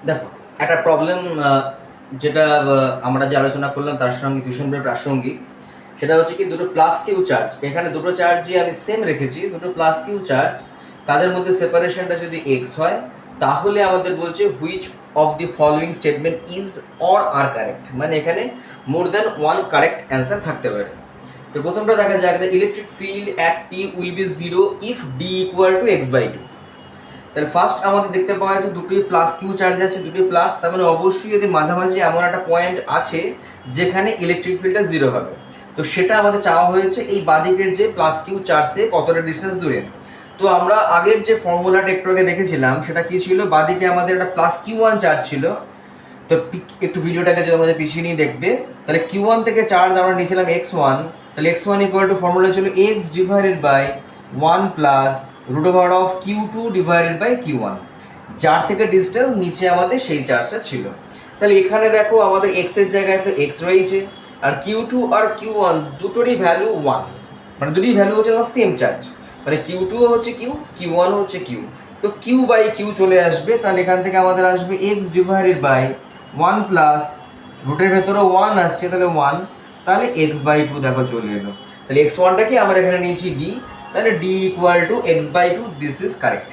দেখো, একটা প্রবলেম যেটা আমরা যে আলোচনা করলাম তার সঙ্গে ভীষণভাবে প্রাসঙ্গিক। সেটা হচ্ছে কি, দুটো প্লাস কিউ চার্জ, এখানে দুটো চার্জই আমি সেম রেখেছি, দুটো প্লাস কিউ চার্জ, তাদের মধ্যে সেপারেশনটা যদি এক্স হয়, তাহলে আমাদের বলছে which of the following statement is or are correct, মানে এখানে more than one correct answer থাকতে পারে। তো প্রথমটা দেখা যাক, the electric field at P will be zero if D equal to x by two. তাহলে ফার্স্ট আমাদের দেখতে পাওয়া যাচ্ছে দুটোই প্লাস কিউ চার্জ আছে, দুটোই প্লাস, তার মানে অবশ্যই যদি মাঝামাঝি এমন একটা পয়েন্ট আছে যেখানে ইলেকট্রিক ফিল্ডটা জিরো হবে। তো সেটা আমাদের চাওয়া হয়েছে এই বাদিকের যে প্লাস কিউ চার্জে কতটা ডিস্টেন্স দূরে। তো আমরা আগের যে ফর্মুলাটা একটু আগে দেখেছিলাম সেটা কি ছিল, বাদিকে আমাদের একটা প্লাস কিউ ওয়ান চার্জ ছিল। তো একটু ভিডিওটাকে যদি আমাদের পিছিয়ে নিয়ে দেখবে, তাহলে কিউ ওয়ান থেকে চার্জ আমরা নিয়েছিলাম এক্স ওয়ান, তাহলে x one equal to formula ছিল x divided by one plus root over of q two divided by q one, যার থেকে ডিস্টেন্স নিচে আমাদের সেই চার্জটা ছিল। তাহলে এখানে দেখো আমাদের এক্স এর জায়গায় তো এক্স রয়েছে, আর কিউ টু আর কিউ ওয়ান দুটোরই ভ্যালু ওয়ান, মানে দুটোই ভ্যালু হচ্ছে সেম চার্জ, মানে কিউ টু হচ্ছে কিউ, কিউ ওয়ান হচ্ছে কিউ। তো কিউ বাই কিউ চলে আসবে, তাহলে এখান থেকে আমাদের আসবে X divided by one plus রুটের ভেতরে ওয়ান আসছে, তাহলে ওয়ান, তাহলে এক্স বাই টু দেখো চলে এলো। তাহলে এক্স ওয়ানটাকে আমরা এখানে নিয়েছি ডি, তাহলে D equal to x by two, this is correct.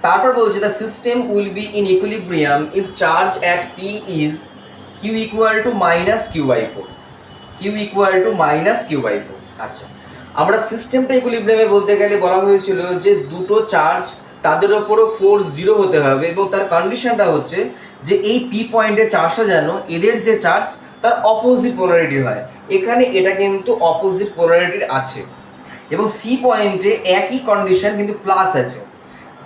তারপর বলছে the system will be in equilibrium if charge at P is Q equal to minus Q by four, Q equal to minus Q by four. আচ্ছা, আমরা সিস্টেমটা ইকুইলিব্রিয়ামে বলতে গেলে বলা হয়েছিল যে দুটো চার্জ তাদের ওপরও ফোর্স জিরো হতে হবে, এবং তার কন্ডিশনটা হচ্ছে যে এই পি পয়েন্টের চার্জটা যেন এদের যে চার্জ তার অপোজিট পোলারিটি হয়। এখানে এটা কিন্তু অপোজিট পোলারিটির আছে, এবং সি পয়েন্টে একই কন্ডিশন কিন্তু প্লাস আছে।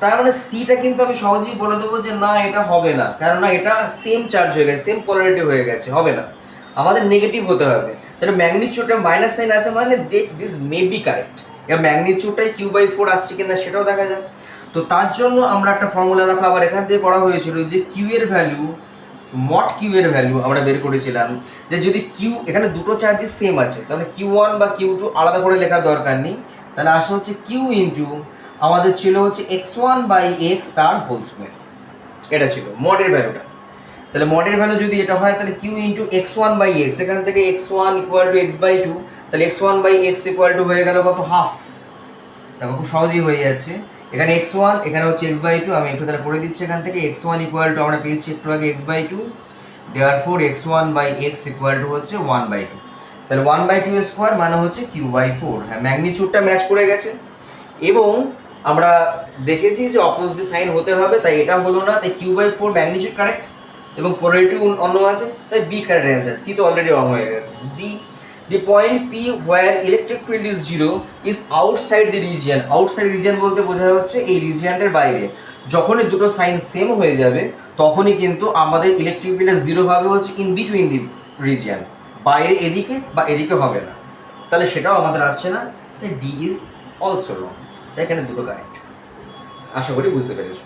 তার মানে সিটা কিন্তু আমি সহজেই বলে দেবো যে না, এটা হবে না, কেননা এটা সেম চার্জ হয়ে গেছে, সেম পোলারিটি হয়ে গেছে, হবে না, আমাদের নেগেটিভ হতে হবে। তাহলে ম্যাগনিচিউডটা মাইনাস সাইন আছে, মানে দিস মে বি কারেক্ট। এবার ম্যাগনিচিউডটাই কিউ বাই ফোর আসছে কিনা সেটাও দেখা যায়। তো তার জন্য আমরা একটা ফর্মুলা দেখো আবার এখান থেকে করা হয়েছিল যে কিউ এর ভ্যালু, মট কিউ এর ভ্যালু আমরা বের করেছিলাম, যে যদি কিউ এখানে দুটো চার্জেস সেম আছে, তাহলে কিউ ওয়ান বা কিউ টু আলাদা করে লেখার দরকার নেই, তাহলে আসা হচ্ছে কিউ ইন্টু আমাদের ছিল হচ্ছে এক্স ওয়ান বাই এক্স তার হোল স্কোয়ার, এটা ছিল মডের ভ্যালুটা। তাহলে মডের ভ্যালু যদি এটা হয়, তাহলে q into x one by x, এখান থেকে x one equal to x by two, তাহলে x one by x equal to হয়ে গেল কত, হাফ। দেখো খুব সহজেই হয়ে যাচ্ছে, এখানে এক্স ওয়ান, এখানে হচ্ছে এক্স বাই টু, আমি একটু তাহলে করে দিচ্ছি এখান থেকে এক্স ওয়ান ইকুয়াল টু আমরা পেয়েছি একটু আগে X by two, therefore X one by x equal to হচ্ছে ওয়ান বাই টু, তাহলে ওয়ান বাই টু স্কোয়ার মানে হচ্ছে কিউ বাই ফোর। হ্যাঁ, ম্যাগনিচিউডটা ম্যাচ করে গেছে, এবং আমরা দেখেছি যে অপোজিট সাইন হতে হবে, তাই এটা হলো না, তাই Q by four magnitude correct, এবং পোলারিটি অন্য আছে, তাই বি কারেক্ট অ্যান্সার, সি তো অলরেডি রং হয়ে গেছে। D, the point P where electric field is zero is outside the region. Outside region বলতে বোঝা হচ্ছে এই রিজিয়ানটার বাইরে। যখনই দুটো সাইন সেম হয়ে যাবে তখনই কিন্তু আমাদের ইলেকট্রিক ফিল্ড জিরো হবে হচ্ছে ইন বিটুইন দি রিজিয়ান, বাইরে এদিকে বা এদিকে হবে না, তাহলে সেটাও আমাদের আসছে না, তাই ডি ইজ অলসো রং। এখানে দুটো কারেক্ট, আশা করি বুঝতে পেরেছো।